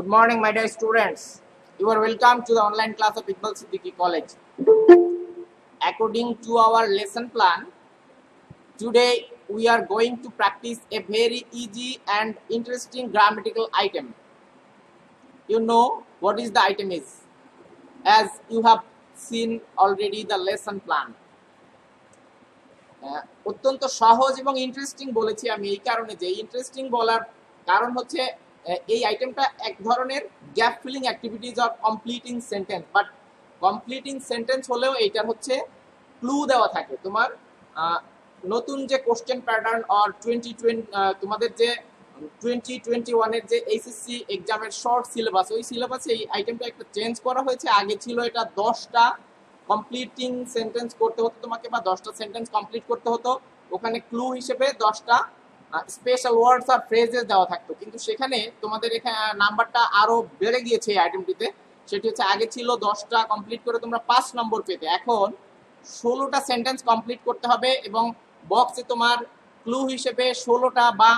Good morning, my dear students. You are welcome to the online class of Iqbal Siddiqui College. According to our lesson plan, today we are going to practice a very easy and interesting grammatical item. You know what is the item is, as you have seen already the lesson plan. অত্যন্ত সহজ এবং interesting বলেছি আমি এই কারণে যে interesting বলার কারণ হচ্ছে এই আইটেমটা এক ধরনের gap filling activities or completing sentence, but completing sentence হলেও এইটার হচ্ছে ক্লু দেওয়া থাকে। তোমার নতুন যে কোশ্চেন প্যাটার্ন অর 2020 তোমাদের যে 2021-এর যে এইচএসসি এক্সামের শর্ট সিলেবাস, ওই সিলেবাসে এই আইটেমটা একটা চেঞ্জ করা হয়েছে। আগে ছিল এটা 10টা কমপ্লিটিং সেন্টেন্স করতে হতো তোমাকে, বা 10টা সেন্টেন্স কমপ্লিট করতে হতো। ওখানে ক্লু হিসেবে 10টা স্পেশাল ওয়ার্ডস আর ফ্রেজেস দেওয়া থাকতো, কিন্তু সেখানে তোমাদের এখানে নাম্বারটা আরো বেড়ে গিয়েছে এই আইটেমটিতে। সেটি হচ্ছে আগে ছিল 10টা কমপ্লিট করে তোমরা 5 নম্বর পেতে, এখন 16টা সেন্টেন্স কমপ্লিট করতে হবে এবং বক্সে তোমার ক্লু হিসেবে 16টা বা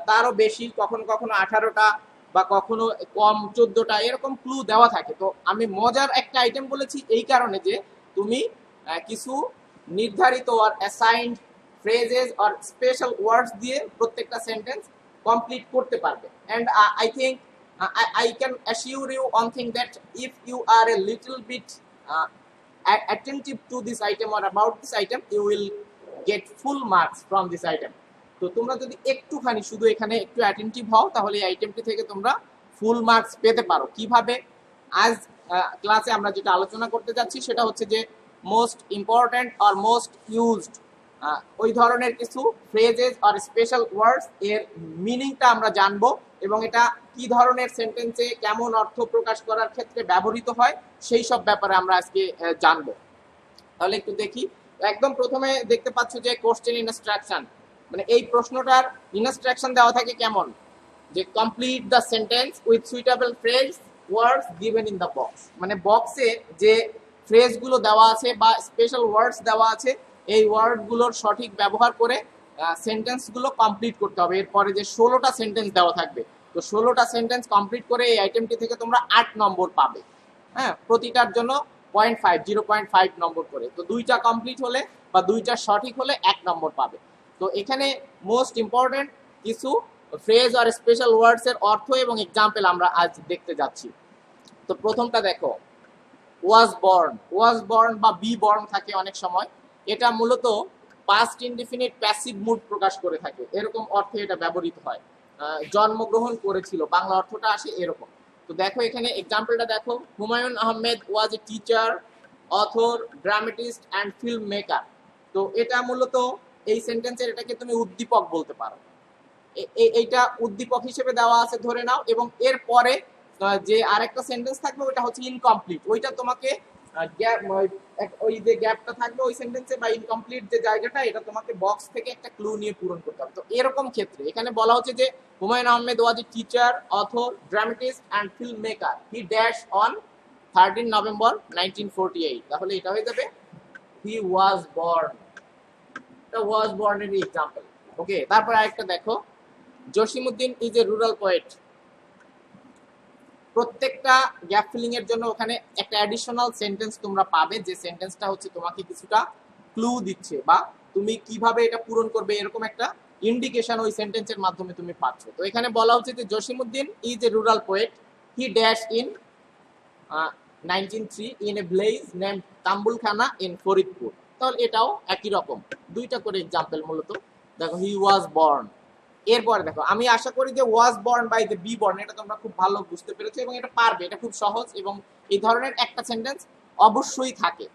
তারও বেশি, কখনো কখনো 18টা বা কখনো কম 14টা এরকম ক্লু দেওয়া থাকে। তো আমি মজার একটা আইটেম বলেছি এই কারণে যে তুমি কিছু নির্ধারিত আর অ্যাসাইন্ড ফ্রেজেস আর স্পেশাল ওয়ার্ডস দিয়ে প্রত্যেকটা সেন্টেন্স কমপ্লিট করতে পারবে। And I think I can assure you one thing, that if you are a little bit attentive to this item or about this item, you will get full marks from this item. তো তোমরা যদি একটুখানি শুধু এখানে একটু attentive হও, তাহলে এই আইটেমটি থেকে তোমরা ফুল মার্কস পেতে পারো। কিভাবে? আজ ক্লাসে আমরা যেটা আলোচনা করতে যাচ্ছি সেটা হচ্ছে যে মোস্ট ইম্পর্ট্যান্ট আর মোস্ট ইউজড ওই ধরনের কিছু ফ্রেজেস আর স্পেশাল ওয়ার্ডস এর মিনিংটা আমরা জানবো এবং এটা কি ধরনের সেন্টেন্সে কেমন অর্থ প্রকাশ করার ক্ষেত্রে ব্যবহৃত হয় সেই সব ব্যাপারে আমরা আজকে জানবো। তাহলে একটু দেখি। একদম প্রথমে দেখতে পাচ্ছ যে কোশ্চেন ইনস্ট্রাকশন, মানে এই প্রশ্নটার ইনস্ট্রাকশন দেওয়া থাকে কেমন, যে complete the sentence with suitable phrase words given in the box. মানে বক্সে যে ফ্রেজগুলো দেওয়া আছে বা স্পেশাল ওয়ার্ডস দেওয়া আছে, এই ওয়ার্ডগুলোর সঠিক ব্যবহার করে সেন্টেন্সগুলো কমপ্লিট করতে হবে। এরপরে যে 16টা সেন্টেন্স দেওয়া থাকবে, তো 16টা সেন্টেন্স কমপ্লিট করে এই আইটেমটি থেকে তোমরা 8 নম্বর পাবে। হ্যাঁ, প্রতিটার জন্য 0.5 নম্বর করে। তো 2টা কমপ্লিট হলে বা 2টা সঠিক হলে 1 নম্বর পাবে। তো এখানে মোস্ট ইম্পর্টেন্ট কিছু ফ্রেজ আর স্পেশাল ওয়ার্ডস এর অর্থ এবং এক্সাম্পল আমরা আজ দেখতে যাচ্ছি। তো প্রথমটা দেখো, ওয়াজ বর্ন বা বি বর্ন থাকে অনেক সময়। এটা মূলত পাস্ট ইনডিফিনিট প্যাসিভ মুড প্রকাশ করে থাকে, এরকম অর্থে এটা ব্যবহৃত হয়। জন্মগ্রহণ করেছিল, বাংলা অর্থটা আসে এরকম। তো দেখো এখানে এক্সাম্পলটা দেখো, Humayun Ahmed was a teacher, author, dramatist and film maker. তো এটা মূলত এই সেন্টেন্সের এটাকে তুমি উদ্দীপক বলতে পারো। এইটা উদ্দীপক হিসেবে দেওয়া আছে ধরে নাও, এবং এর পরে যে আরেকটা সেন্টেন্স থাকবে ওইটা হচ্ছে ইনকমপ্লিট। ওইটা তোমাকে ওই যে গ্যাপটা থাকবে ওই সেন্টেন্সে বা ইনকমপ্লিট যে জায়গাটা, এটা তোমাকে বক্স থেকে একটা ক্লু নিয়ে পূরণ করতে হবে। তো এরকম ক্ষেত্রে এখানে বলা হচ্ছে যে Humayun Ahmed was a teacher, author, dramatist and film maker. He dash on 13 November 1948। তাহলে এটা হয়ে যাবে হি ওয়াজ বর্ন। এটা ওয়াজ বর্ন এর এক্সাম্পল। ওকে, তারপর আরেকটা দেখো, Jasimuddin is a rural poet. প্রত্যেকটা গ্যাপ ফিলিং এর জন্য ওখানে একটা অ্যাডিশনাল সেন্টেন্স তোমরা পাবে, যে সেন্টেন্সটা হচ্ছে তোমাকে কিছুটা ক্লু দিচ্ছে বা তুমি কিভাবে এটা পূরণ করবে এরকম একটা ইন্ডিকেশন ওই সেন্টেন্সের মাধ্যমে তুমি পাচ্ছ। তো এখানে বলা হচ্ছে যে Jasimuddin is a rural poet, he dash in 1903 in a village named Tambulkhana in Faridpur. তাহলে এটাও একই রকম, 2টা করে এক্সাম্পল মূলত। দেখো, হি ওয়াজ বর্ন। এরপরে দেখো, আমি আশা করি যে was born by the B born এটা তোমরা খুব ভালো বুঝতে পেরেছো এবং এটা পারবে, এটা খুব সহজ এবং এই ধরনের একটা সেন্টেন্স অবশ্যই থাকে।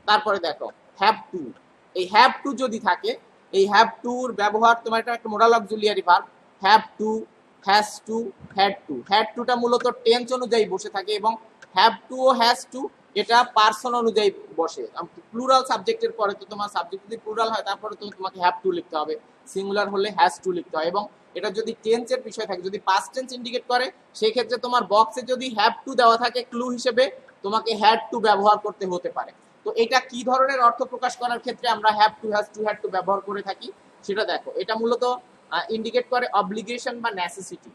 তারপরে দেখো, হ্যাভ টু। এই হ্যাভ টু যদি থাকে, এই হ্যাভ টুর ব্যবহার তোমার এটা একটা modal auxiliary verb. Have to, has to, had to. Had টুটা মূলত টেন্স অনুযায়ী বসে থাকে এবং হ্যাভ টু ও হ্যাজ টু এটা পার্সন অনুযায়ী বসে। প্লুরাল সাবজেক্টের পরে তো তোমার সাবজেক্ট যদি প্লুরাল হয় তারপরে তো তোমাকে হ্যাভ টু লিখতে হবে, সিঙ্গুলার হলে হ্যাজ টু লিখতে হয়। এবং এটা যদি টেন্সের বিষয় থাকে, যদি পাস্ট টেন্স ইন্ডিকেট করে, সেই ক্ষেত্রে তোমার বক্সে যদি হ্যাভ টু দেওয়া থাকে ক্লু হিসেবে, তোমাকে হ্যাড টু ব্যবহার করতে হতে পারে। তো এটা কি ধরনের অর্থ প্রকাশ করার ক্ষেত্রে আমরা have to, has to, had two ব্যবহার করে থাকি সেটা দেখো। এটা মূলত ইন্ডিকেট করে অব্লিগেশন বা নেসেসিটি।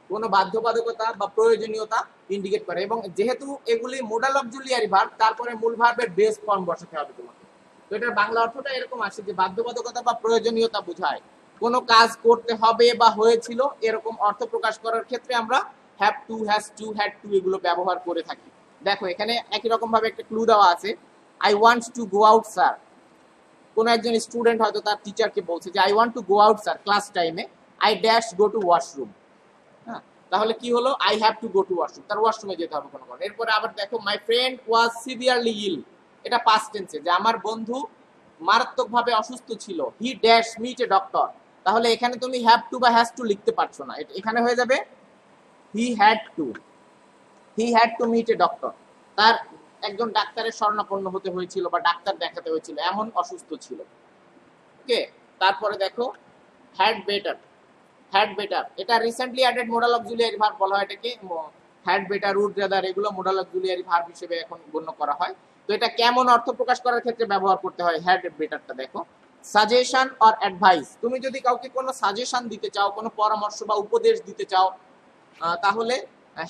কোনো বাধ্যবাধকতা বা প্রয়োজনীয়তা ইন্ডিকেট করে। এবং যেহেতু এগুলি মোডাল অক্সিলিয়ারি ভার্ব, তারপরে মূল ভার্বের বেস ফর্ম বসাতে হবে তোমাকে। তো এটার বাংলা অর্থটা এরকম আসে যে বাধ্যবাধকতা বা প্রয়োজনীয়তা বোঝায়, কোনো কাজ করতে হবে বা হয়েছিল এরকম অর্থ প্রকাশ করার ক্ষেত্রে আমরা have to, has to, had two এগুলো ব্যবহার করে থাকি। দেখো এখানে একই রকম ভাবে একটা ক্লু দেওয়া আছে, I want to go out sir. কোনো একজন স্টুডেন্ট হয়তো তার টিচারকে বলছে যে I want to go out sir class টাইমে, I dash go to washroom. হ্যাঁ, তাহলে কি হলো, I have to go to washroom, তার ওয়াশরুমে যেতে হবে কোনো কারণে। এরপরে আবার দেখো, মাই ফ্রেন্ড ওয়াজ সিভিয়ারলি ইল, এটা পাস্ট টেন্সে, যে আমার বন্ধু মারাত্মকভাবে অসুস্থ ছিল, he dash meet a doctor. তাহলে এখানে তুমি হ্যাভ টু বা হ্যাজ টু লিখতে পারছো না, এখানে হয়ে যাবে he had to, he had to meet a doctor. তার একজন ডাক্তারের শরণাপন্ন হতে হয়েছিল বা ডাক্তার দেখাতে হয়েছিল, এমন অসুস্থ ছিল। ওকে, তারপরে দেখো হ্যাড বেটার, হ্যাড বেটার এটা recently added modal auxiliary verb বলা হয় এটাকে। হ্যাড বেটার, উড রাদার এগুলো মোডাল অক্সিলিয়ারি ভার্ব হিসেবে এখন গণ্য করা হয়। তো এটা কেমন অর্থ প্রকাশ করার ক্ষেত্রে ব্যবহার করতে হয় হ্যাড বেটারটা দেখো, সাজেশন অর অ্যাডভাইস। তুমি যদি কাউকে কোনো সাজেশন দিতে চাও, কোনো পরামর্শ বা উপদেশ দিতে চাও, তাহলে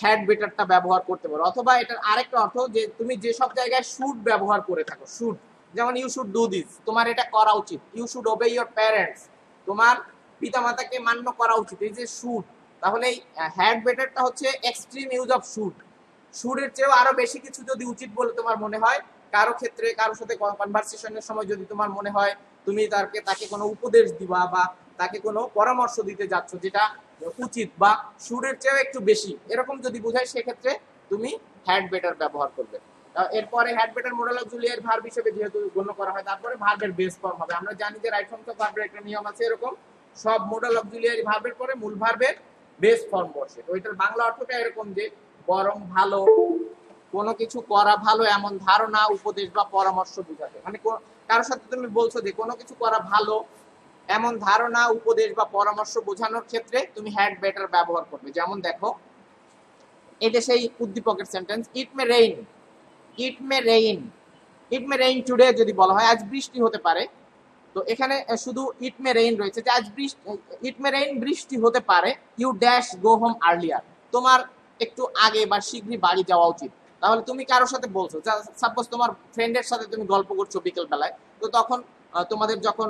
হ্যাড বেটারটা ব্যবহার করতে পারো। অথবা এটার আরেকটা অর্থ, যে তুমি যেসব জায়গায় শুড ব্যবহার করে থাকো, শুড, যেমন ইউ শুড ডু দিস, তোমার এটা করা উচিত। You should obey your parents, তোমার পিতামাতাকে মান্য করা উচিত, এই যে শুড। তাহলে এই হ্যাড বেটারটা হচ্ছে এক্সট্রিম ইউজ অফ শুড। শুডের চেয়েও আরো বেশি কিছু যদি উচিত বলে তোমার মনে হয়, কারো ক্ষেত্রে কারোর সাথে কনভারসেশনের সময় যদি তোমার মনে হয় তুমি তাকে কোনো উপদেশ দিবা বা তাকে কোনো পরামর্শ দিতে যাচ্ছ যেটা উচিত বা শুডের চেয়েও একটু বেশি, এরকম যদি বোঝায় সেক্ষেত্রে তুমি হ্যাড বেটার ব্যবহার করবে। এরপরে had better modal auxiliary verb হিসেবে যেহেতু গণ্য করা হয়, তারপরে ভার্বের বেস ফর্ম হবে। আমরা জানি যে রাইট ফর্ম অফ ভার্বের একটা নিয়ম আছে, এরকম সব মোডাল অক্সিলিয়ারি ভার্বের পরে মূল ভার্বের বেস ফর্ম বসে। তো এটার বাংলা অর্থটা এরকম যে বরং ভালো, কোনো কিছু করা ভালো এমন ধারণা, উপদেশ বা পরামর্শ বোঝাতে। মানে কারোর সাথে তুমি বলছো যে কোনো কিছু করা ভালো এমন ধারণা, উপদেশ বা পরামর্শ বোঝানোর ক্ষেত্রে তুমি হ্যাড বেটার ব্যবহার করবে। যেমন দেখো, এটা সেই উদ্দীপকের সেন্টেন্স, ইট মে রেইন, ইট মে রেইন, ইট মে রেইন টুডে যদি বলা হয় আজ বৃষ্টি হতে পারে, তো এখানে শুধু ইট মে রেইন রয়েছে, যে আজ বৃষ্টি, ইট মে রেইন বৃষ্টি হতে পারে, you dash go home earlier, তোমার একটু আগে বা শীঘ্রই বাড়ি যাওয়া উচিত। তাহলে তুমি কারোর সাথে বলছো, সাপোজ তোমার ফ্রেন্ডের সাথে তুমি গল্প করছো বিকেল বেলায়, তো তখন তোমাদের যখন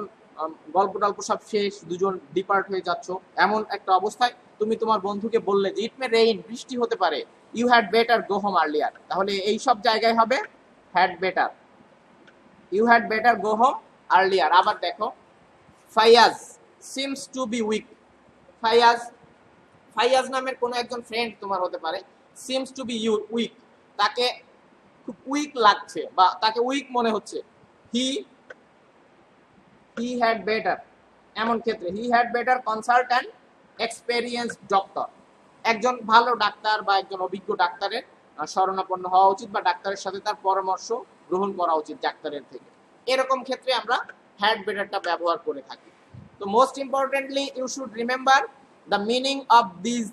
গল্প টল্প সব শেষ, দুজন ডিপার্ট হয়ে যাচ্ছ, এমন একটা অবস্থায় তুমি তোমার বন্ধুকে বললে যে ইট মে রেইন, বৃষ্টি হতে পারে, you had better go home earlier. তাহলে এই সব জায়গায় হবে had better, you had better go home earlier. আবার দেখো, Fayaz seems to be weak, Fayaz, Fayaz নামের কোনো একজন ফ্রেন্ড তোমার হতে পারে, সিমস টু বি উইক, তাকে খুব উইক লাগছে বা তাকে উইক মনে হচ্ছে, হি হি হ্যাড বেটার, এমন ক্ষেত্রে he had better consult and experience doctor, একজন ভালো ডাক্তার বা একজন অভিজ্ঞ ডাক্তারের শরণাপন্ন হওয়া উচিত বা ডাক্তারের সাথে তার পরামর্শ গ্রহণ করা উচিত ডাক্তারের থেকে। এরকম ক্ষেত্রে আমরা হ্যাড বেটারটা ব্যবহার করে থাকি। তো most importantly you should remember the meaning of this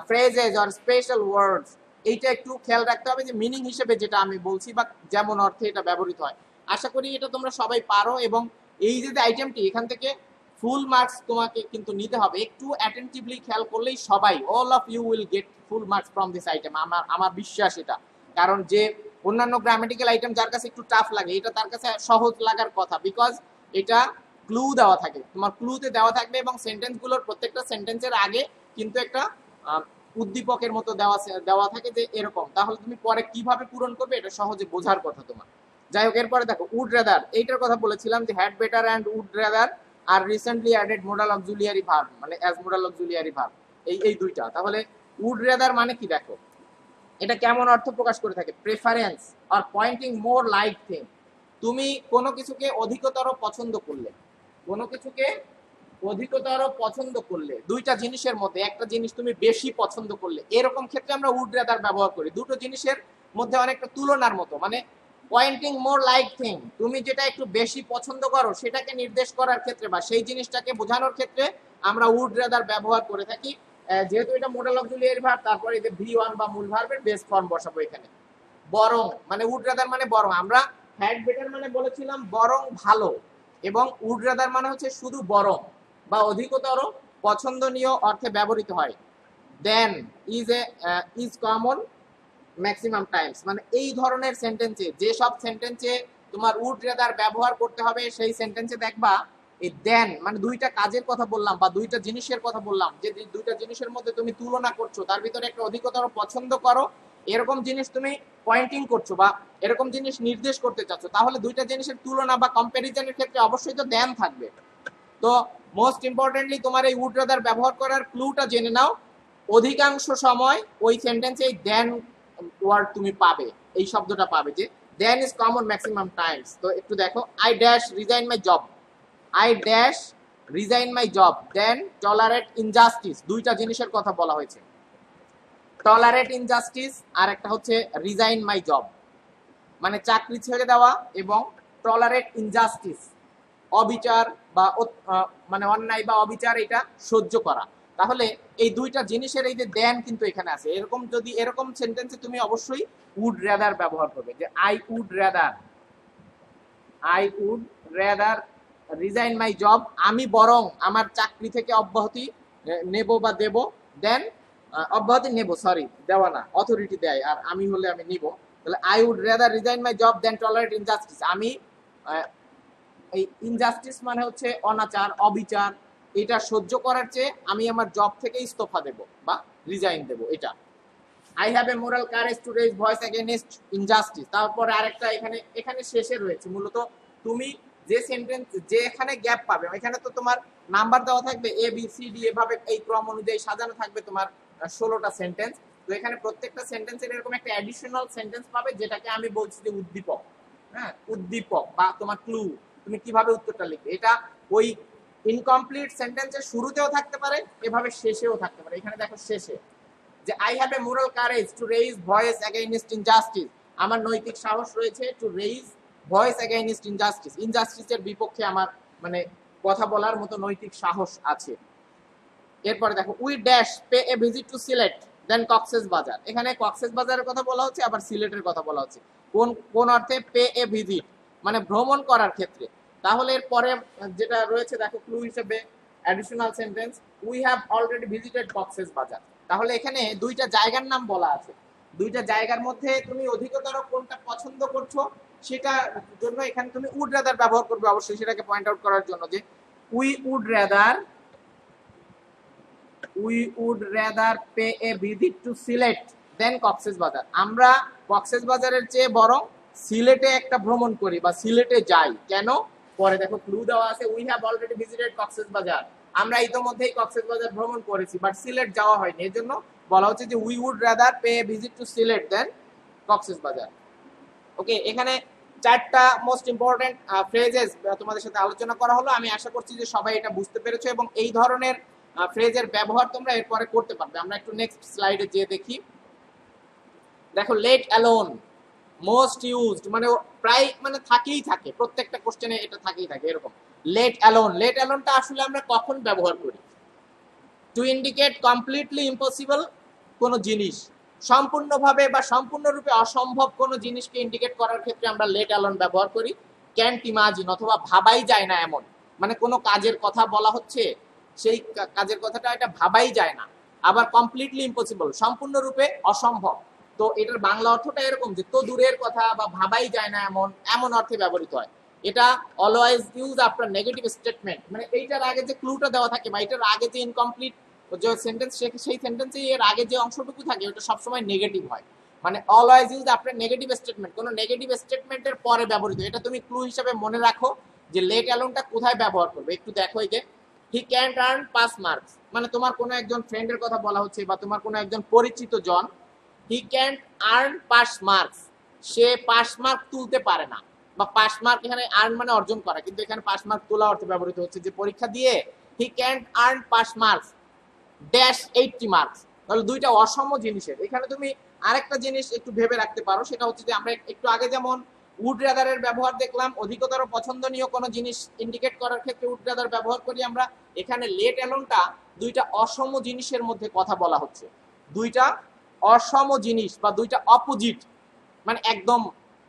phrases or special words. এইটা একটু খেয়াল রাখতে হবে যে মিনিং হিসেবে যেটা আমি বলছি বা যেমন অর্থে এটা ব্যবহৃত হয়। আশা করি এটা তোমরা সবাই পারো, এবং এই যে আইটেমটি এখান থেকে ফুল মার্কস তোমাকে কিন্তু নিতে হবে। একটু অ্যাটেন্টিভলি খেয়াল করলেই সবাই, all of you will get full marks from this item, আমার বিশ্বাস এটা। কারণ যে অন্যান্য গ্রামাটিক্যাল আইটেম যার কাছে একটু টাফ লাগে, এটা তার কাছে সহজ লাগার কথা, বিকজ এটা ক্লু দেওয়া থাকে, তোমার ক্লুতে দেওয়া থাকবে, এবং সেন্টেন্সগুলোর প্রত্যেকটা সেন্টেন্সের আগে কিন্তু একটা উদ্দীপকের মতো দেওয়া থাকে যে এরকম, তাহলে তুমি পরে কিভাবে পূরণ করবে এটা সহজে বোঝার কথা তোমার। যাই হোক, এরপরে দেখো উড রাদার, এইটার কথা বলেছিলাম যে had better and would rather আর recently added modal auxiliary verb, মানে অ্যাজ মোডাল অক্সিলিয়ারি ভার্ব, এই দুইটা। তাহলে উড রাদার মানে কি দেখো, এটা কেমন অর্থ প্রকাশ করে থাকে, প্রেফারেন্স আর পয়েন্টিং মোর লাইক থিং, তুমি কোনো কিছুকে অধিকতর পছন্দ করলে, কোনো কিছুকে অধিকতর পছন্দ করলে, দুইটা জিনিসের মধ্যে একটা জিনিস তুমি বেশি পছন্দ করলে, এরকম ক্ষেত্রে আমরা উড রাদার ব্যবহার করি। দুটো জিনিসের মধ্যে অনেকটা তুলনার মতো, মানে পয়েন্টিং মোর লাইক থিং, তুমি যেটা একটু বেশি পছন্দ করো সেটাকে নির্দেশ করার ক্ষেত্রে বা সেই জিনিসটাকে বোঝানোর ক্ষেত্রে আমরা উড রাদার ব্যবহার করে থাকি। যেহেতু এটা মোডাল অক্সিলিয়ারি ভার্ব, তারপরে এই যে ভি1 বা মূল ভার্বের বেস ফর্ম বসাবো এখানে। বরং মানে উড রাদার মানে বরং, আমরা হ্যাড বেটার মানে বলেছিলাম বরং ভালো, এবং উড রাদার মানে হচ্ছে শুধু বরং বা অধিকতর পছন্দনীয় অর্থে ব্যবহৃত হয়। দেন ইজ কমন ম্যাক্সিমাম টাইমস, মানে এই ধরনের সেন্টেন্সে, যে সব সেন্টেন্সে তোমার উড রেদার ব্যবহার করতে হবে সেই সেন্টেন্সে দেখবা এই দেন, মানে দুইটা কাজের কথা বললাম বা দুইটা জিনিসের কথা বললাম, যে দুইটা জিনিসের মধ্যে তুমি তুলনা করছো, তার ভিতরে একটা অধিকতর পছন্দ করো, এরকম জিনিস তুমি পয়েন্টিং করছো বা এরকম জিনিস নির্দেশ করতে চাচ্ছ, তাহলে দুইটা জিনিসের তুলনা বা কম্পারিজনের ক্ষেত্রে অবশ্যই তো দেন থাকবে। তো মোস্ট ইম্পর্টেন্টলি তোমার এই উড রেদার ব্যবহার করার ক্লুটা জেনে নাও। অধিকাংশ সময় ওই সেন্টেন্সে এই দেন ওয়ার্ড তুমি পাবে, এই শব্দটা পাবে যে than is common maximum times. তো একটু দেখো, I dash resign my job, I dash resign my job than tolerate injustice, দুইটা জিনিসের কথা বলা হয়েছে, টলারেট ইনজাস্টিস আর একটা হচ্ছে রিজাইন মাই জব, মানে চাকরি ছেড়ে দেওয়া এবং টলারেট ইনজাস্টিস অবিচার বা মানে অন্যায় বা অবিচার এটা সহ্য করা। তাহলে এই দুইটা জিনিসের এই যে দেন কিন্তু এখানে আছে, এরকম যদি এরকম সেন্টেন্সে তুমি অবশ্যই উড রেদার ব্যবহার করবে, যে I would rather resign my job, আমি বরং আমার চাকরি থেকে অব্যাহতি নেব বা দেব, দেন অব্যাহতি নেব, সরি দেওয়া না, অথরিটি দেয় আর আমি হলে আমি নিব, তাহলে I would rather resign my job than tolerate injustice, আমি এই ইনজাস্টিস মানে হচ্ছে অনাচার অবিচার, এটা সহ্য করার চেয়ে আমি আমার জব থেকে ইস্তফা দেব বা রিজাইন দেব, এটা। I have a moral courage to raise voice against injustice, তারপরে আরেকটা এখানে শেষে রয়েছে মূলত তুমি যে সেন্টেন্স, যে এখানে গ্যাপ পাবে এখানে তো তোমার নাম্বার দেওয়া থাকবে এ বি সি ডি, এভাবে এই ক্রম অনুযায়ী সাজানো থাকবে তোমার 16টা সেন্টেন্স। তো এখানে প্রত্যেকটা সেন্টেন্সের এরকম একটা অ্যাডিশনাল সেন্টেন্স পাবে, যেটাকে আমি বলছি যে উদ্দীপক, হ্যাঁ উদ্দীপক বা তোমার ক্লু, তুমি কিভাবে উত্তরটা লিখবে, এটা ওই ইনকমপ্লিট সেন্টেন্সের শুরুতেও থাকতে পারে, এভাবে শেষেও থাকতে পারে। এখানে দেখো শেষে যে I have a moral courage to raise voice against injustice, আমার নৈতিক সাহস রয়েছে to raise voice against injustice, ইনজাস্টিসের বিপক্ষে আমার মানে কথা বলার মতো নৈতিক সাহস আছে। এরপরে দেখো we dash pay a visit to Sylhet দেন কক্সেস বাজার, এখানে কক্সেস বাজারের কথা বলা হচ্ছে আবার সিলেটের কথা বলা হচ্ছে, কোন কোন অর্থে, পে এ ভিজিট মানে ভ্রমণ করার ক্ষেত্রে। তাহলে এর পরে যেটা রয়েছে দেখো ক্লু হিসেবে additional sentence, we have already visited Cox's বাজার, তাহলে এখানে দুইটা জায়গার নাম বলা আছে, দুইটা জায়গার মধ্যে তুমি অধিকতর কোনটা পছন্দ করছো সেটার জন্য এখানে তুমি উড রাদার ব্যবহার করবে অবশ্যই, সেটাকে পয়েন্ট আউট করার জন্য যে we would rather pay a visit to Sylhet দেন কক্সেস বাজার, আমরা কক্সেস বাজারের চেয়ে বরং সিলেটে একটা ভ্রমণ করি বা সিলেটে যাই, কেন পরে দেখো ক্লু দেওয়া আছে, we have already visited Cox's Bazar, আমরা ইতোমধ্যেই কক্সেস বাজার ভ্রমণ করেছি বাট সিলেট যাওয়া হয়নি, এর জন্য বলা হচ্ছে যে we would rather pay a visit to Sylhet then Cox's Bazar. Okay, এখানে চারটা মোস্ট ইম্পর্টেন্ট ফ্রেজেস তোমাদের সাথে আলোচনা করা হলো, আমি আশা করছি যে সবাই এটা বুঝতে পেরেছো এবং এই ধরনের ফ্রেজের ব্যবহার তোমরা এরপরে করতে পারবে। আমরা একটু নেক্সট স্লাইডে যেয়ে দেখি। দেখো লেট অ্যালোন মোস্ট ইউজড, মানে প্রায় মানে থাকেই থাকে, প্রত্যেকটা কোশ্চেনে এটা থাকেই থাকে এরকম। লেট অ্যালোনটা আসলে আমরা কখন ব্যবহার করি? টু ইন্ডিকেট কমপ্লিটলি ইম্পসিবল কোনো জিনিস, সম্পূর্ণভাবে বা সম্পূর্ণরূপে অসম্ভব কোনো জিনিসকে ইন্ডিকেট করার ক্ষেত্রে আমরা লেট অ্যালোন ব্যবহার করি। ক্যান্ট ইমাজিন অথবা ভাবাই যায় না এমন, মানে কোনো কাজের কথা বলা হচ্ছে, সেই কাজের কথাটা এটা ভাবাই যায় না। আবার কমপ্লিটলি ইম্পসিবল সম্পূর্ণরূপে অসম্ভব, তো এটার বাংলা অর্থটা এরকম যে তো দূরের কথা বা ভাবাই যায় না এমন, এমন অর্থে ব্যবহৃত হয়। এটা always use after negative statement, মানে এইটার আগে যে ক্লুটা দেওয়া থাকে বা এটার আগে যে ইনকমপ্লিট যে সেন্টেন্স, সেই সেন্টেন্সে এর আগে যে অংশটুকু থাকে ওটা সবসময় নেগেটিভ হয়, মানে always use after negative statement, কোনো নেগেটিভ স্টেটমেন্টের পরে ব্যবহৃত। এটা তুমি ক্লু হিসেবে মনে রাখো যে লেট অ্যালোনটা কোথায় ব্যবহার করবে। একটু দেখো এই যে হি ক্যান্ট আর্ন পাস মার্কস, মানে তোমার কোনো একজন ফ্রেন্ডের কথা বলা হচ্ছে বা তোমার কোনো একজন পরিচিত জন, he can't earn pass marks, সে পাস মার্ক তুলতে পারে না, বা পাস মার্ক এখানে আর্ন মানে অর্জন করা, কিন্তু এখানে পাস মার্ক তোলা অর্থে ব্যবহৃত হচ্ছে, যে পরীক্ষা দিয়ে হি can't earn pass marks dash 80 marks, তাহলে দুইটা অসম জিনিসের। এখানে তুমি আরেকটা জিনিস একটু ভেবে রাখতে পারো, সেটা হচ্ছে যে আমরা একটু আগে যেমন উড রাদারের ব্যবহার দেখলাম, অধিকতর পছন্দনীয় কোনো জিনিস ইন্ডিকেট করার ক্ষেত্রে উড রাদার ব্যবহার করি আমরা, এখানে লেট অ্যালোনটা দুইটা অসম জিনিসের মধ্যে কথা বলা হচ্ছে, দুইটা অসম জিনিস বা দুইটা অপোজিট, মানে একদম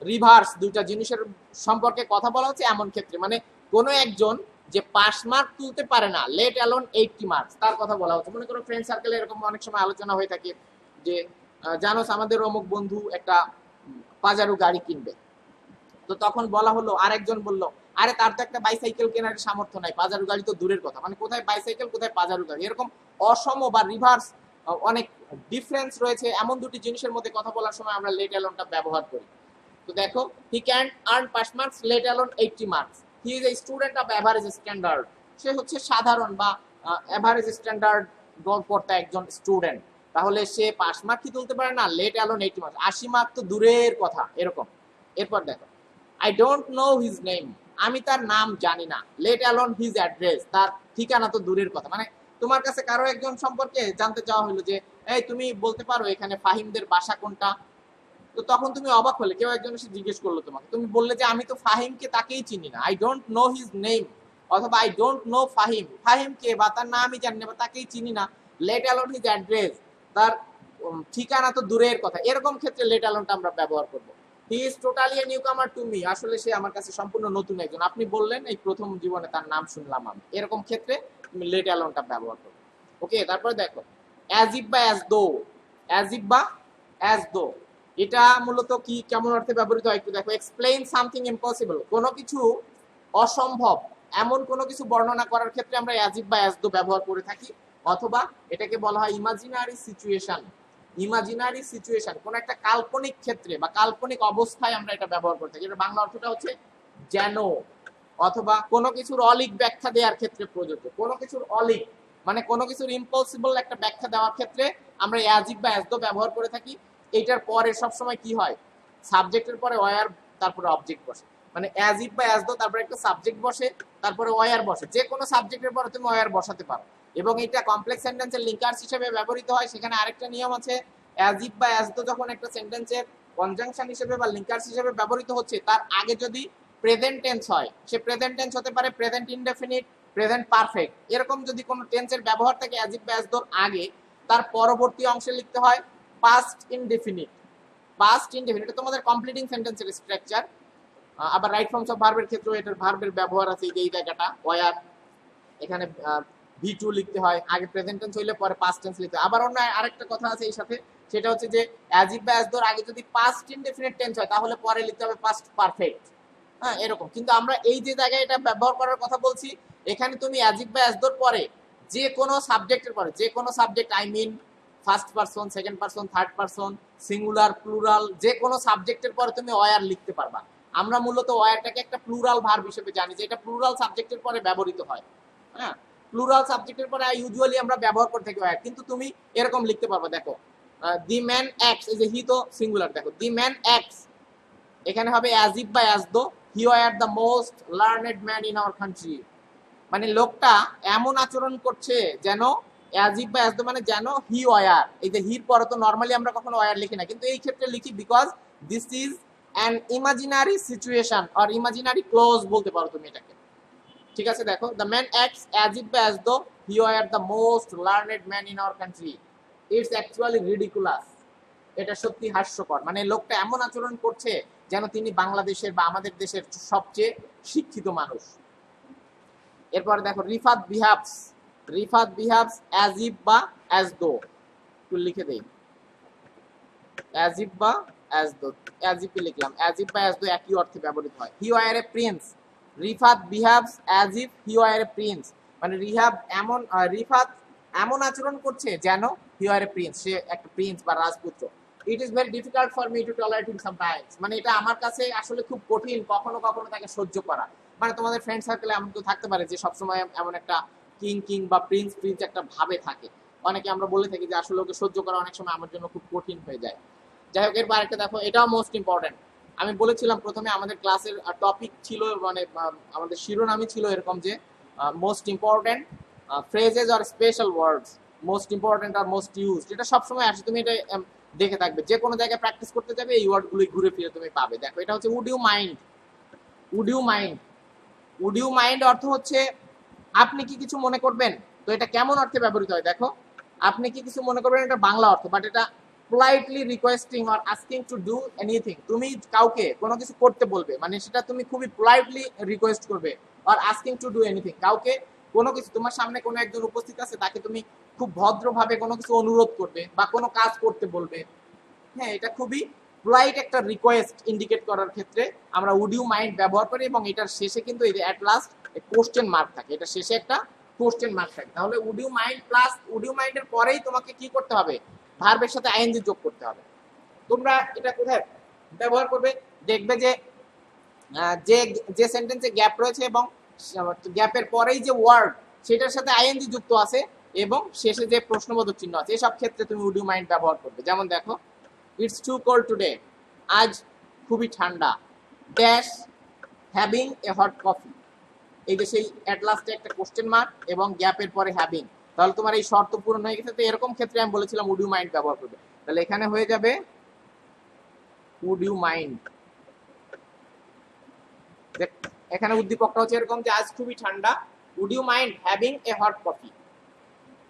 রিভার্স দুইটা জিনিসের সম্পর্কে কথা বলা হচ্ছে এমন ক্ষেত্রে, মানে কোনো একজন যে পাস মার্ক তুলতে পারে না, লেট অ্যালোন 80 মার্কস, তার কথা বলা হচ্ছে। মনে করো ফ্রেন্ড সার্কেলে এরকম অনেক সময় আলোচনা হয়ে থাকে যে জানোস আমাদের অমুক বন্ধু একটা পাজারো গাড়ি কিনবে, তো তখন বলা হলো, আরেকজন বলল আরে তার তো একটা বাইসাইকেল কেনার সামর্থ্য নাই, পাজারো গাড়ি তো দূরের কথা। মানে কোথায় বাইসাইকেল কোথায় পাজারো গাড়ি, এরকম অসম বা রিভার্স অনেক ডিফারেন্স রয়েছে এমন দুটি জিনিসের মধ্যে কথা বলার সময় আমরা লেট অ্যালোনটা ব্যবহার করি। তো দেখো, he can earn pass marks let alone 80 marks, he is a student of average standard, সে হচ্ছে সাধারণ বা এভারেজ স্ট্যান্ডার্ড গড়পড়তা একজন স্টুডেন্ট, তাহলে সে পাস মার্ক কি তুলতে পারে না, লেট অ্যালোন 80 মার্কস, 80 মার্ক তো দূরের কথা, এরকম। এরপর দেখো, I don't know his name, আমি তার নাম জানি না, লেট অ্যালোন হিজ অ্যাড্রেস, তার ঠিকানা তো দূরের কথা। মানে তোমার কাছে কারো একজন সম্পর্কে জানতে চাওয়া হলো যে এই তুমি বলতে পারো এখানে ফাহিমদের বাসা কোনটা, তো তখন তুমি অবাক হলে, কেউ একজন এসে জিজ্ঞেস করলো তোমাকে, তুমি বললে যে আমি তো ফাহিমকে তাকেই চিনি না, I don't know his name, অথবা I don't know Fahim, Fahim কে বা তার নাম আমি জানি না বা তাকেই চিনি না, লেট অ্যালোন হিজ অ্যাড্রেস, তার ঠিকানা তো দূরের কথা, এরকম ক্ষেত্রে লেট অ্যালোনটা আমরা ব্যবহার করবো। He is totally a new কামার টু মি, আসলে সে আমার কাছে সম্পূর্ণ নতুন একজন, আপনি বললেন এই প্রথম জীবনে তার নাম শুনলাম আমি, এরকম ক্ষেত্রে তুমি লেট অ্যালোনটা ব্যবহার করবো। ওকে, তারপরে দেখো অ্যাজ ইফ বা অ্যাজ দো, অ্যাজ ইফ বা অ্যাজ দো, এটা মূলত কি কেমন অর্থে ব্যবহৃত হয় একটু দেখো। এক্সপ্লেইন সামথিং ইম্পসিবল, কোনো কিছু অসম্ভব এমন কোনো কিছু বর্ণনা করার ক্ষেত্রে আমরা অ্যাজ ইফ বা অ্যাজ দো ব্যবহার করে থাকি, অথবা এটাকে বলা হয় ইমাজিনারি সিচুয়েশন। ইমাজিনারি সিচুয়েশন, কোন একটা কাল্পনিক ক্ষেত্রে বা কাল্পনিক অবস্থায় আমরা এটা ব্যবহার করে থাকি, এর বাংলা অর্থটা হচ্ছে যেন, অথবা কোনো কিছুর অলিক ব্যাখ্যা দেওয়ার ক্ষেত্রে প্রযোজ্য। কোনো কিছুর অলিক মানে কোনো কিছুর ইম্পসিবল একটা ব্যাখ্যা দেওয়ার ক্ষেত্রে আমরা অ্যাজ ইফ বা অ্যাজ দো ব্যবহার করে থাকি। এইটার পরে সবসময় কি হয়, সাবজেক্টের পরে ওয়ার, তারপরে অবজেক্ট বসে, মানে অ্যাজ ইফ বা অ্যাজ দো, তারপরে একটা সাবজেক্ট বসে, তারপরে ওয়ার বসে, যে কোনো সাবজেক্টের পরে তুমি ওয়ার বসাতে পারো, এবং এটা কমপ্লেক্স সেন্টেন্সের লিঙ্কার্স হিসেবে ব্যবহৃত হয়। সেখানে আরেকটা নিয়ম আছে, অ্যাজ ইফ বা অ্যাজ দো যখন একটা সেন্টেন্সের কনজাংশন হিসেবে বা লিঙ্কার্স হিসেবে ব্যবহৃত হচ্ছে, তার আগে যদি প্রেজেন্ট টেন্স হয়, সে প্রেজেন্ট টেন্স হতে পারে প্রেজেন্ট ইনডেফিনিট, প্রেজেন্ট পারফেক্ট, এরকম যদি কোনো টেন্সের ব্যবহার থাকে অ্যাজ ইফ বা অ্যাজ দোর আগে, তার পরবর্তী অংশে লিখতে হয় পাস্ট ইনডেফিনিট। পাস্ট ইনডেফিনিট এটা তোমাদের কমপ্লিটিং সেন্টেন্সের স্ট্রাকচার। আবার রাইট ফর্মস অফ ভার্বের ক্ষেত্রেও এটার ভার্বের ব্যবহার আছে, এই জায়গাটা ওয়ার, এখানে ভি টু লিখতে হয়, আগে প্রেজেন্ট টেন্স হইলে পরে পাস্ট টেন্স লিখতে হয়। আবার অন্য আরেকটা কথা আছে এই সাথে, সেটা হচ্ছে যে অ্যাজ ইফ বা অ্যাজ দোর আগে যদি পাস্ট ইনডেফিনিট টেন্স হয় তাহলে পরে লিখতে হবে পাস্ট পারফেক্ট। হ্যাঁ, এরকম। কিন্তু আমরা এই যে জায়গায় এটা ব্যবহার করার কথা বলছি, এখানে তুমি অ্যাজ ইফ বা অ্যাজ দোর পরে যে কোনো সাবজেক্টের পরে, যে কোনো subject, I mean first person, second person, third person, singular, plural, যে কোনো সাবজেক্টের পরে তুমি ওয়ার লিখতে পারবা। আমরা মূলত ওয়ারটাকে একটা প্লুরাল ভার্ব হিসেবে জানি, যে এটা প্লুরাল সাবজেক্টের পরে ব্যবহৃত হয়। হ্যাঁ, প্লুরাল সাবজেক্টের পরে ইউজুয়ালি আমরা ব্যবহার করে থাকি ওয়ার, কিন্তু তুমি এরকম লিখতে পারবা। দেখো, দি ম্যান অ্যাক্টস, এই যে হি তো সিঙ্গুলার, দেখো দি ম্যান অ্যাক্টস, এখানে হবে অ্যাজ ইফ বা as though, he were the most learned man in our country, মানে লোকটা এমন আচরণ করছে যেন, অ্যাজ ইফ বা অ্যাজ দো মানে যেন হি ওয়ার, এই যে হির পরে তো নরমালি আমরা কখনো ওয়ার লিখি না, কিন্তু এই ক্ষেত্রে লিখি because this is an imaginary situation or imaginary clause বলতে পারো তুমি এটাকে। ঠিক আছে, দেখো, the man acts as if বা as though he were the most learned man in our country, it's actually ridiculous, এটা সত্যি হাস্যকর, মানে লোকটা এমন আচরণ করছে যেন তিনি বাংলাদেশের বা আমাদের দেশের সবচেয়ে শিক্ষিত মানুষ। এরপর দেখো Rifat behaves, Rifat behaves as if বা অ্যাজ দো, একটু লিখে দেই, অ্যাজ ইফ বা অ্যাজ দো, অ্যাজ ইফ লিখলাম, অ্যাজ ইফ বা অ্যাজ দো একই অর্থে ব্যবহৃত হয়। He were a prince, Rifat behaves as if he were a prince, মানে রিফাত এমন আচরণ করছে যেন হি ওয়ার এ প্রিন্স, সে একটা প্রিন্স বা রাজপুত্র। It is very difficult for me two tolerate him sometimes, মানে এটা আমার কাছে আসলে খুব কঠিন কখনো কখনো তাকে সহ্য করা। মানে তোমাদের ফ্রেন্ড সার্কেলে এমন তো থাকতে পারে যে সবসময় এমন একটা কিং কিং বা প্রিন্স প্রিন্স একটা ভাবে থাকে, অনেকে আমরা বলে থাকি যে আসলে ওকে সহ্য করা অনেক সময় আমার জন্য খুব কঠিন হয়ে যায়। যাই হোক, এরপর একটা দেখো, এটাও মোস্ট ইম্পর্টেন্ট। আমি বলেছিলাম প্রথমে আমাদের ক্লাসের টপিক ছিল, মানে আমাদের শিরোনামই ছিল এরকম যে মোস্ট ইম্পর্টেন্ট ফ্রেজেস আর স্পেশাল ওয়ার্ডস, মোস্ট ইম্পর্টেন্ট আর মোস্ট ইউজ, এটা সবসময় আসে, তুমি এটা দেখে থাকবে, যে কোনো জায়গায় প্র্যাকটিস করতে যাবে এই ওয়ার্ডগুলো ঘুরে ফিরে তুমি পাবে। দেখো, এটা হচ্ছে would you mind, would you mind, would you mind অর্থ হচ্ছে আপনি কি কিছু মনে করবেন। তো এটা কেমন অর্থে ব্যবহৃত হয় দেখো, আপনি কি কিছু মনে করবেন, এটা বাংলা অর্থ, বাট এটা politely requesting or asking to do anything, তুমি কাউকে কোনো কিছু করতে বলবে, মানে সেটা তুমি খুবই পোলাইটলি রিকোয়েস্ট করবে, or asking to do anything, কাউকে কোনো কিছু, তোমার সামনে কোনো একজন উপস্থিত আছে, তাকে তুমি খুব ভদ্রভাবে কোনো কিছু অনুরোধ করবে বা কোনো কাজ করতে বলবে। হ্যাঁ, এটা খুবই পোলাইট একটা রিকোয়েস্ট ইন্ডিকেট করার ক্ষেত্রে আমরা উড ইউ মাইন্ড ব্যবহার করি, এবং এটার শেষে কিন্তু এই যে অ্যাট লাস্ট কোশ্চেন মার্ক থাকে, এটা শেষে একটা কোশ্চেন মার্ক থাকে। তাহলে would you mind plus would you মাইন্ডের পরেই তোমাকে কি করতে হবে, ভার্বের সাথে আইএনজি যোগ করতে হবে। তোমরা এটা কোথায় ব্যবহার করবে, দেখবে যে যে যে সেন্টেন্সে গ্যাপ রয়েছে এবং গ্যাপের পরেই যে ওয়ার্ড সেটার সাথে আইএনজি যুক্ত আছে এবং শেষে যে প্রশ্নবোধক চিহ্ন আছে, এসব ক্ষেত্রে তুমি উড ইউ মাইন্ড ব্যবহার করবে। যেমন দেখো, ইটস টু কোল্ড টুডে, আজ খুবই ঠান্ডা, dash having a hot coffee. এই যে সেই অ্যাট লাস্টে একটা কোশ্চেন মার্ক এবং গ্যাপের পরে হ্যাভিং, তাহলে তোমার এই শর্ত পূরণ হয়ে গেছে। তো এরকম ক্ষেত্রে আমি বলেছিলাম উড ইউ মাইন্ড ব্যবহার করবে, তাহলে এখানে হয়ে যাবে উড ইউ মাইন্ড। এখানে উদ্দীপকটা হচ্ছে এরকম যে আজ খুবই ঠান্ডা, would you mind having a hot coffee,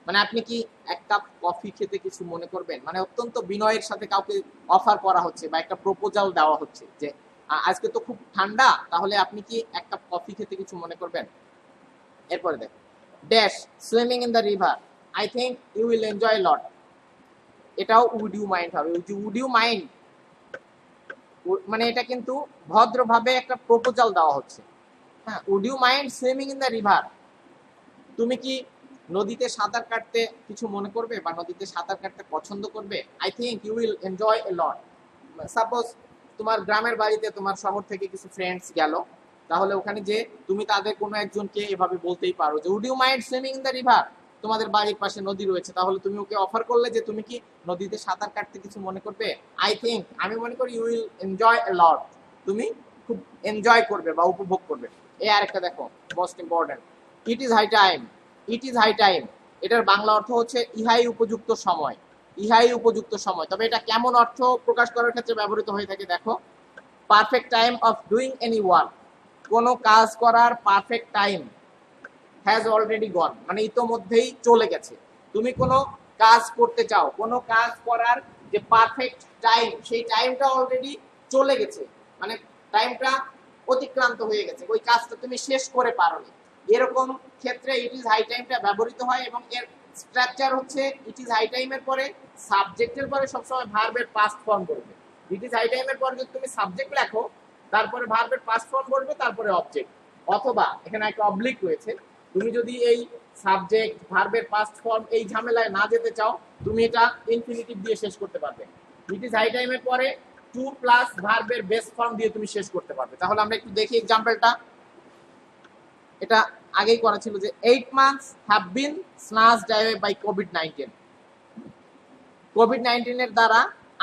মানে আপনি কি এক কাপ কফি খেতে কিছু মনে করবেন, মানে অত্যন্ত বিনয়ের সাথে কাউকে অফার করা হচ্ছে বা একটা প্রপোজাল দেওয়া হচ্ছে যে আজকে তো খুব ঠান্ডা, তাহলে আপনি কি এক কাপ কফি খেতে কিছু মনে করবেন। এরপরে দেখ, dash swimming in the river, I think you will enjoy lot, এটাও উড ইউ মাইন্ড হবে। উড ইউ মাইন্ড মানে এটা কিন্তু ভদ্রভাবে একটা প্রপোজাল দেওয়া হচ্ছে। হ্যাঁ, would you mind swimming in the river, তুমি কি নদীতে সাঁতার কাটতে কিছু মনে করবে বা নদীতে সাঁতার কাটতে পছন্দ করবে। I think you will enjoy a lot. Suppose তোমার গ্রামের বাড়িতে তোমার শহর থেকে কিছু ফ্রেন্ডস গেল, তাহলে ওখানে যে তুমি তাদের কোনো একজনকে এভাবে বলতেই পারো যে would you mind swimming in the river, তোমাদের বাড়ির পাশে নদী রয়েছে, তাহলে তুমি ওকে অফার করলে যে তুমি কি নদীতে সাঁতার কাটতে কিছু মনে করবে। আই থিঙ্ক, আমি মনে করি ইউ উইল এনজয় এ লট, তুমি খুব এনজয় করবে বা উপভোগ করবে। এই আরেকটা দেখো, most important, it is high time. It is high time, এটার বাংলা অর্থ হচ্ছে ইহাই উপযুক্ত সময়। ইহাই উপযুক্ত সময়, তবে এটা কেমন অর্থ প্রকাশ করার ক্ষেত্রে ব্যবহৃত হয়ে থাকে দেখো, perfect time of doing any work, কোনো কাজ করার পারফেক্ট টাইম হ্যাজ অলরেডি গন, মানে ইতোমধ্যেই চলে গেছে। তুমি কোনো কাজ করতে চাও, কোনো কাজ করার যে পারফেক্ট টাইম, সেই টাইমটা অলরেডি চলে গেছে, মানে টাইমটা অতিক্রান্ত হয়ে গেছে, ওই কাজটা তুমি শেষ করে পারোনি। এরকম ক্ষেত্রে ইট ইজ হাই টাইমটা ব্যবহৃত হয়, এবং এর স্ট্রাকচার হচ্ছে ইট ইজ হাই টাইমের পরে সাবজেক্টের পরে সবসময় ভার্বের পাস্ট ফর্ম বলবে। ইট ইজ হাই টাইমের পরে যদি তুমি সাবজেক্ট লেখো, তারপরে ভার্বের পাস্ট ফর্ম বলবে, তারপরে অবজেক্ট, অথবা এখানে একটা অবলিক রয়েছে, তুমি যদি এই সাবজেক্ট ভার্বের পাস্ট ফর্ম এই ঝামেলায় না যেতে চাও, তুমি এটা ইনফিনিটিভ দিয়ে শেষ করতে পারবে। ইট ইজ হাই টাইমের পরে টু প্লাস ভার্বের বেস ফর্ম দিয়ে তুমি শেষ করতে পারবে। তাহলে আমরা একটু দেখি এক্সাম্পলটা, এটা আগেই করা ছিল যে 8 months have been snatched away by COVID-19, COVID-19 এর দ্বারা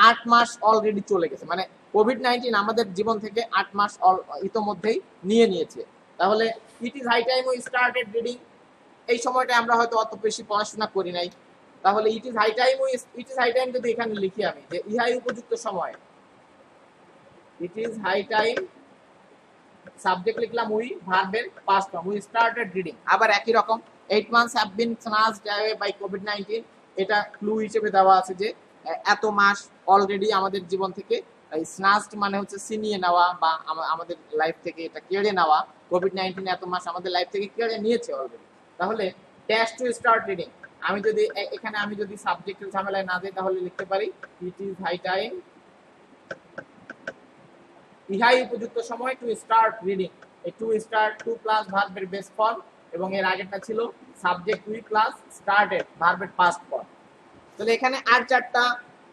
8 মাস অলরেডি চলে গেছে, মানে কোভিড-19 আমাদের জীবন থেকে 8 মাস ইতোমধ্যেই নিয়ে নিয়েছে। তাহলে it is high time we started reading, এই সময়টা আমরা হয়তো অত বেশি পড়াশোনা করি নাই, তাহলে ইট ইজ হাই টাইম যদি এখানে লিখি আমি যে ইহাই উপযুক্ত সময়, it is high time, subject লিখলাম উই, ভার্বের past form we started reading. আবার একই রকম 8 months have been snatched away by COVID-19, এটা ক্লু হিসেবে দেওয়া আছে যে এত মাস অলরেডি আমাদের জীবন থেকে, স্নাচড মানে হচ্ছে ছিনিয়ে নেওয়া বা আমাদের লাইফ থেকে এটা কেড়ে নেওয়া, কোভিড-19 এত মাস আমাদের লাইফ থেকে কেড়ে নিয়েছে অলরেডি। তাহলে ড্যাশ টু স্টার্ট রিডিং, আমি যদি এখানে আমি যদি সাবজেক্টের ঝামেলায় না যাই, তাহলে লিখতে পারি ইট ইজ হাই টাইম, ইহাই উপযুক্ত সময় টু স্টার্ট রিডিং। এই টু স্টার্ট টু প্লাস ভার্বের বেস ফর্ম, এবং এর আগেরটা ছিল সাবজেক্ট উই প্লাস স্টার্টেড ভার্বের পাস্ট ফর্ম। তাহলে এখানে আর চারটা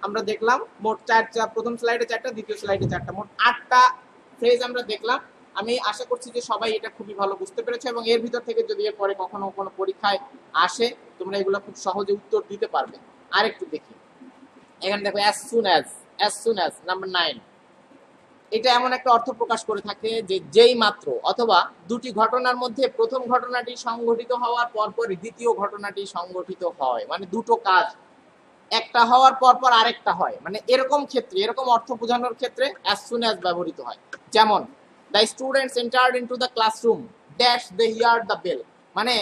আমরা দেখলাম, মোট চারটা, প্রথম স্লাইডে চারটা, দ্বিতীয় স্লাইডে চারটা, মোট 8টা ফ্রেজ আমরা দেখলাম। আমি আশা করছি যে সবাই এটা খুবই ভালো বুঝতে পেরেছে, এবং এর ভিতর থেকে যদি এর পরে কখনো কোনো পরীক্ষায় আসে, তোমরা এগুলো খুব সহজে উত্তর দিতে পারবে। আরেকটু দেখি, এখানে দেখো অ্যাজ সুন অ্যাজ নাম্বার 9, এটা এমন একটা অর্থ প্রকাশ করে থাকে যে যেই মাত্র, অথবা দুটি ঘটনার মধ্যে প্রথম ঘটনাটি সংঘটিত হওয়ার পরপরই দ্বিতীয় ঘটনাটি সংঘটিত হয়, মানে দুটো কাজ একটা হওয়ার পরপর আরেকটা হয়, মানে এরকম ক্ষেত্রে, এরকম অর্থ বোঝানোর ক্ষেত্রে অ্যাজ সুন অ্যাজ ব্যবহৃত হয়। যেমন the students entered into the classroom dash they hear the bell, মানে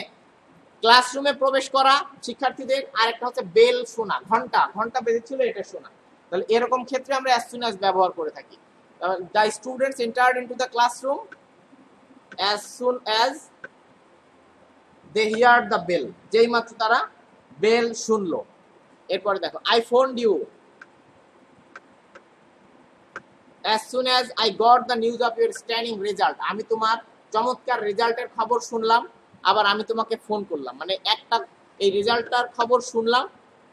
ক্লাসরুমে প্রবেশ করা শিক্ষার্থীদের, আরেকটা হচ্ছে বেল শোনা, ঘন্টা বেজেছিল এটা শোনা। তাহলে এরকম ক্ষেত্রে আমরা অ্যাজ সুন অ্যাজ ব্যবহার করে থাকি। The students entered into the classroom as soon as they hear the bell, যেই মাত্র তারা বেল শুনলো। এরপরে দেখো I phoned you as soon as I got the news of your stunning result, আমি তোমার চমৎকার রেজাল্টের খবর শুনলাম, আবার আমি তোমাকে ফোন করলাম, মানে একটা এই রেজাল্টটার খবর শুনলাম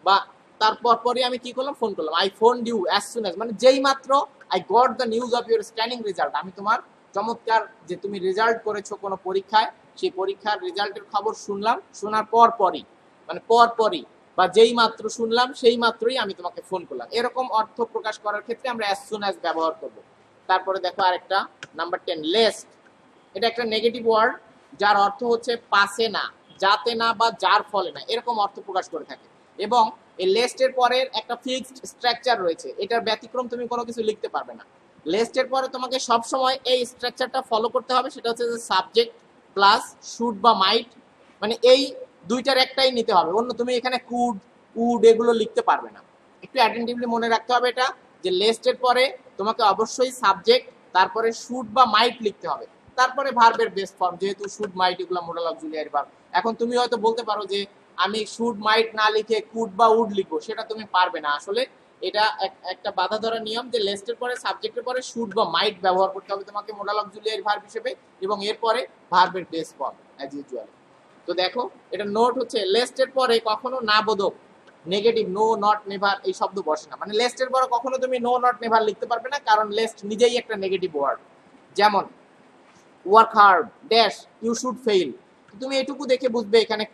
বা তারপর পরে আমি কি করলাম, ফোন করলাম। I phoned you as soon as মানে যেই মাত্র I got the news of your stunning result, আমি তোমার চমৎকার যে তুমি রেজাল্ট করেছো কোনো পরীক্ষায়, সেই পরীক্ষার রেজাল্টের খবর শুনলাম, শোনার পরই মানে পরই বা যেই মাত্র শুনলাম সেই মাত্রই আমি তোমাকে ফোন করলাম। এরকম অর্থ প্রকাশ করার ক্ষেত্রে আমরা as soon as ব্যবহার করব। তারপরে দেখো আরেকটা নাম্বার 10 লেস্ট, এটা একটা নেগেটিভ ওয়ার্ড যার অর্থ হচ্ছে পাশে না, যাতে না বা যার ফলে না, এরকম অর্থ প্রকাশ করে থাকে। এবং এই লেস্টের পরের একটা ফিক্সড স্ট্রাকচার রয়েছে, এটার ব্যতিক্রম তুমি কোনো কিছু লিখতে পারবে না। লেস্টের পরে তোমাকে সবসময় এই স্ট্রাকচারটা ফলো করতে হবে, সেটা হচ্ছে যে সাবজেক্ট প্লাস শুড বা মাইট, মানে এই দুইটার একটাই নিতে হবে, অন্য তুমি এখানে কুড উড এগুলো লিখতে পারবে না। একটু অ্যাটেন্টিভলি মনে রাখতে হবে এটা, যে লেস্টের পরে তোমাকে অবশ্যই সাবজেক্ট, তারপরে শুড বা মাইট লিখতে হবে, তারপরে ভার্বের বেস ফর্ম, যেহেতু শুড মাইট এগুলো মোডাল অক্সিলিয়ারি ভার্ব। এখন তুমি হয়তো বলতে পারো যে আমি শুড মাইট না লিখে কুড বা উড লিখবো, সেটা তুমি পারবে না। আসলে এটা একটা বাধা ধরা নিয়ম যে লেস্টের পরে সাবজেক্টের পরে শুড বা মাইট ব্যবহার করতে হবে তোমাকে মোডাল অক্সিলিয়ারি ভার্ব হিসেবে, এবং এরপরে ভার্বের বেস ফর্ম অ্যাজ ইউজুয়াল। তো দেখো এটা নোট হচ্ছে লেস্টের পরে কখনো না বোধক নেগেটিভ নো নট নেভার এই শব্দ বসে না, মানে লেস্টের পরে কখনো তুমি নো নট নেভার লিখতে পারবে না, কারণ লেস্ট নিজেই একটা নেগেটিভ ওয়ার্ড। যেমন work hard dash you should fail, তুমি এটুকু দেখে বুঝবে এখানে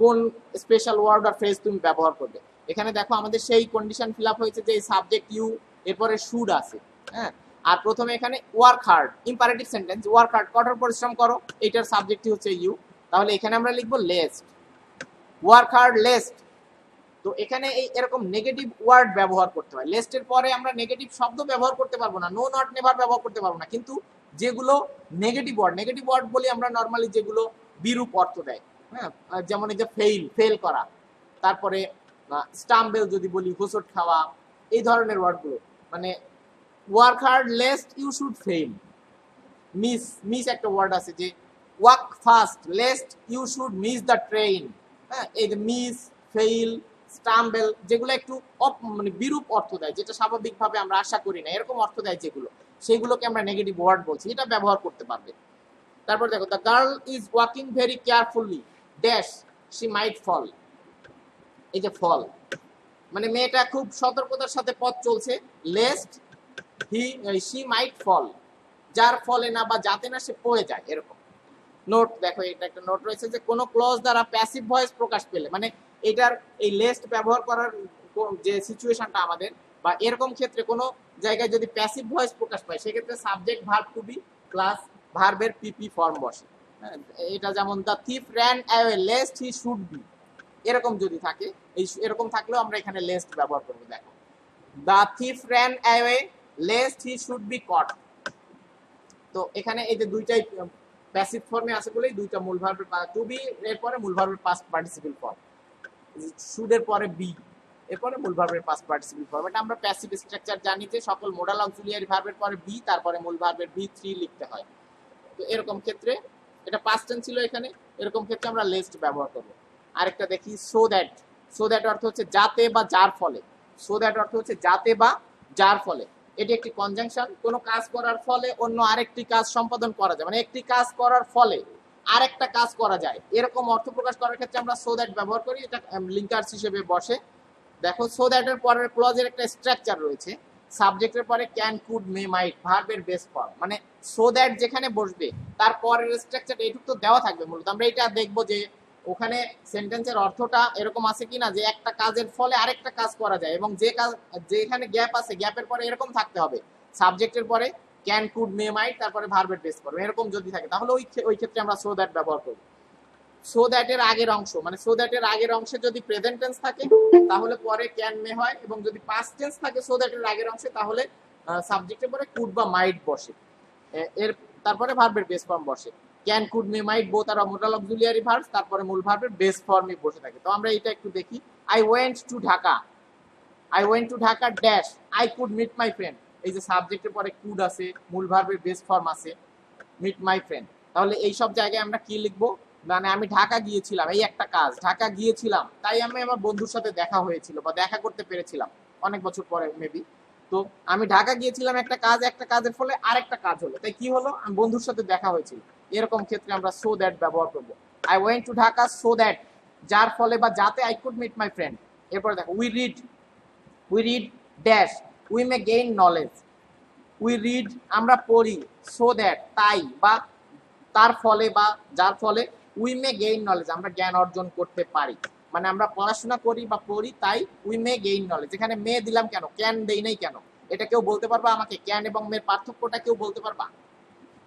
কোন স্পেশাল ওয়ার্ড আর ফ্রেজ তুমি ব্যবহার করবে। এখানে দেখো আমাদের সেই কন্ডিশন ফিল আপ হয়েছে যে সাবজেক্ট ইউ, এরপরে শুড আছে, হ্যাঁ। আর প্রথমে এখানে work hard imperative sentence, work hard কঠোর পরিশ্রম করো, এটার সাবজেক্টই হচ্ছে ইউ, তাহলে এখানে আমরা লিখবো লেস্ট, ওয়ার্ক হার্ড লেস্ট। তো এখানে এই এরকম নেগেটিভ ওয়ার্ড ব্যবহার করতে হয়। লেস্টের পরে আমরা নেগেটিভ শব্দ ব্যবহার করতে পারবো না, নো নট নেভার ব্যবহার করতে পারবো না, কিন্তু যেগুলো নেগেটিভ ওয়ার্ড বলি আমরা নর্মালি, যেগুলো বিরূপ অর্থ দেয়, হ্যাঁ, যেমন এই যে ফেল করা, তারপরে স্টাম্বেল যদি বলি হোঁচট খাওয়া, এই ধরনের ওয়ার্ডগুলো, মানে work hard lest you should fail. Miss একটা ওয়ার্ড আছে যে walk fast lest you should miss the train, হ্যাঁ, এই যে মিস ফেইল স্টাম্বেল যেগুলো একটু মানে বিরূপ অর্থ দেয়, যেটা স্বাভাবিকভাবে আমরা আশা করি না, এরকম অর্থ দেয় যেগুলো, সেগুলোকে আমরা নেগেটিভ ওয়ার্ড বলছি, এটা ব্যবহার করতে পারবে। তারপর দেখো the girl is walking very carefully dash she might fall, এই যে ফল মানে মেয়েটা খুব সতর্কতার সাথে পথ চলছে, লেস্ট শি মাইট ফল, যার ফলে না বা যাতে না সে পড়ে যায়, এরকম। নোট দেখো এটা একটা নোট রয়েছে যে কোনো ক্লজ দ্বারা প্যাসিভ ভয়েস প্রকাশ পেলে, মানে এটার এই লেস্ট ব্যবহার করার যে সিচুয়েশনটা আমাদের, বা এরকম ক্ষেত্রে কোনো জায়গায় যদি প্যাসিভ ভয়েস প্রকাশ পায়, সেক্ষেত্রে subject verb to be plus ভার্বের পিপি ফর্ম বসে। এটা যেমন the thief ran away lest he should be, এরকম যদি থাকে, এরকম থাকলেও আমরা এখানে লেস্ট ব্যবহার করবো। দেখো the thief ran away lest he should be caught. তো এখানে এই যে দুইটাই প্যাসিভ ফর্মে আছে বলেই দুইটা মূল ভার্বের টু বি, এরপরে মূল ভার্বের পাস্ট পার্টিসিপল ফর্ম, শুড এর পরে বি, এরপরে মূল ভার্বের পাস্ট পার্টিসিপল ফর্ম। এটা আমরা প্যাসিভ স্ট্রাকচার জানি যে সকল মোডাল অক্সিলিয়ারি ভার্বের পরে বি, তারপরে মূল ভার্বের V3 লিখতে হয়। তো এরকম ক্ষেত্রে এটা পাস্ট টেন্স ছিল এখানে, এরকম ক্ষেত্রে আমরা লেস্ট ব্যবহার করব। আরেকটা দেখি সো দ্যাট অর্থ হচ্ছে যাতে বা যার ফলে, সো দ্যাট অর্থ হচ্ছে যাতে বা যার ফলে, এটি একটি কনজাংশন, কোনো কাজ করার ফলে অন্য আরেকটি কাজ সম্পাদন করা যায়, মানে একটি কাজ করার ফলে আরেকটা কাজ করা যায়, এরকম অর্থ প্রকাশ করার ক্ষেত্রে আমরা সো দ্যাট ব্যবহার করি, এটা লিঙ্কার্স হিসেবে বসে। দেখো সো দ্যাট এর পরের ক্লজের একটা স্ট্রাকচার রয়েছে, সাবজেক্টের পরে ক্যান কুড মে মাইট ভার্বের বেস ফর্ম, মানে সো দ্যাট যেখানে বসবে তার পরের স্ট্রাকচার এইটুকু তো দেওয়া থাকবে। মূলত আমরা এটা দেখবো যে ওখানে সেন্টেন্সের অর্থটা এরকম আছে কিনা যে একটা কাজের ফলে আরেকটা কাজ করা যায়, এবং যে কাজ যেখানে গ্যাপ আছে গ্যাপের পরে এরকম থাকতে হবে সাবজেক্টের পরে ক্যান কুড মে মাইট, তারপরে ভার্বের বেস ফর্ম, এরকম যদি থাকে তাহলে ওই ক্ষেত্রে আমরা সো দ্যাট ব্যবহার করব। সো দ্যাট এর আগের অংশ, মানে সো দ্যাট এর আগের অংশে যদি প্রেজেন্ট টেন্স থাকে তাহলে পরে ক্যান মে হয়, এবং যদি পাস্ট টেন্স থাকে সো দ্যাট এর আগের অংশে তাহলে সাবজেক্টের পরে কুড বা মাইট বসে, এর তারপরে ভার্বের বেস ফর্ম বসে। Can could may might both আর মোডাল অক্সিলিয়ারি ভার্বস, তারপরে মূল ভার্বের বেস ফর্মে বসে থাকে। তো আমরা এটা একটু দেখি, I went to Dhaka dash I could meet my friend, এই যে সাবজেক্টের পরে কুড আছে, মূল ভার্বের বেস ফর্ম আছে, মিট মাই ফ্রেন্ড। তাহলে এই সব জায়গায় আমরা কি লিখবো, মানে আমি ঢাকা গিয়েছিলাম, এই একটা কাজ, ঢাকা গিয়েছিলাম তাই আমি আমার বন্ধুর সাথে দেখা হয়েছিল বা দেখা করতে পেরেছিলাম অনেক বছর পরে মেবি। তো আমি ঢাকা গিয়েছিলাম একটা কাজ, একটা কাজের ফলে আরেকটা কাজ হলো, তাই কি হলো, আমি বন্ধুর সাথে দেখা হয়েছিল। এরকম ক্ষেত্রে আমরা সো দ্যাট ব্যবহার করবো। I went to Dhaka so that, যার ফলে বা যাতে I could meet my friend. এরপরে দেখো we read dash we may gain knowledge. We read আমরা পড়ি, সো দ্যাট তাই বা তার ফলে বা যার ফলে উই মে গেইন নলেজ আমরা জ্ঞান অর্জন করতে পারি। মানে আমরা পড়াশোনা করি বা পড়ি তাই উই মে গেইন নলেজ। এখানে মে দিলাম কেন, ক্যান দেই নাই কেন, এটা কেউ বলতে পারবা আমাকে? ক্যান এবং মের পার্থক্যটা কেউ বলতে পারবা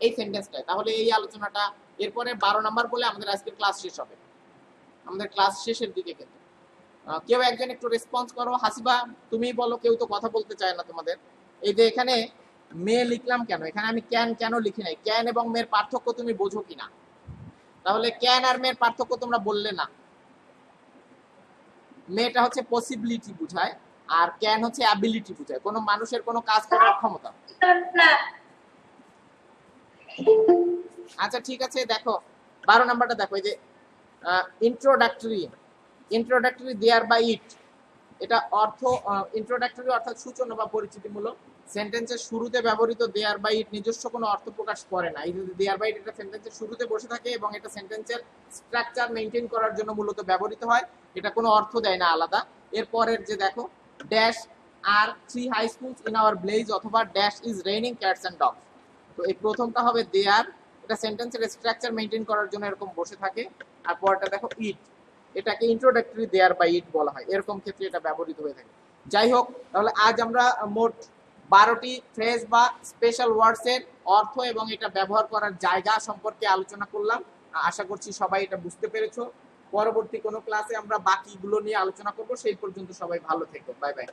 এই সেন্টেন্সটায়? তাহলে এই আলোচনাটা এরপরে 12 নাম্বার বলে আমাদের আজকের ক্লাস শেষ হবে, আমাদের ক্লাস শেষের দিকে। কিন্তু কেউ একজন একটু রেসপন্স করো। হাসিবা তুমি বলো, কেউ তো কথা বলতে চায় না তোমাদের। এই যে এখানে মে লিখলাম কেন, এখানে আমি ক্যান কেন লিখি নাই? ক্যান এবং মের পার্থক্য তুমি বোঝো কিনা? তাহলে ক্যান আর মের পার্থক্য তোমরা বললে না। মেটা হচ্ছে পসিবিলিটি বুঝায় আর ক্যান হচ্ছে অ্যাবিলিটি বুঝায়, কোনো মানুষের কোনো কাজ করার ক্ষমতা। আচ্ছা ঠিক আছে, দেখো 12 নাম্বারটা দেখো, এই যে ইন্ট্রোডাক্টরি দেয়ার বাই ইট, এটা অর্থ ইন্ট্রোডাক্টরি অর্থাৎ সূচনা বা পরিচিতিমূলক। সেন্টেন্সের শুরুতে ব্যবহৃত দেয়ার বাই ইট নিজস্ব কোনো অর্থ প্রকাশ করে না। এই যে দেয়ার বাই ইট এটা সেন্টেন্সের শুরুতে বসে থাকে এবং এটা সেন্টেন্সের স্ট্রাকচার মেইনটেইন করার জন্য মূলত ব্যবহৃত হয়, এটা কোনো অর্থ দেয় না আলাদা। এরপরের যে দেখো dash are 3 high schools in our blaze অথবা dash is raining cats and dogs. তো এই প্রথমটা হবে দেয়ার, এটা সেন্টেন্সের স্ট্রাকচার মেইনটেইন করার জন্য এরকম বসে থাকে। আর পরেরটা দেখো ইট, এটাকে ইন্ট্রোডাক্টরি দেয়ার বাই ইট বলা হয়, এরকম ক্ষেত্রে এটা ব্যবহৃত হয়ে থাকে। যাই হোক, তাহলে আজ আমরা মোট 12টি ফ্রেজ বা স্পেশাল ওয়ার্ডস এর অর্থ এবং এটা ব্যবহার করার জায়গা সম্পর্কে আলোচনা করলাম। আশা করছি সবাই এটা বুঝতে পেরেছো। পরবর্তী কোনো ক্লাসে আমরা বাকিগুলো নিয়ে আলোচনা করব। সেই পর্যন্ত সবাই ভালো থেকো, বাই বাই।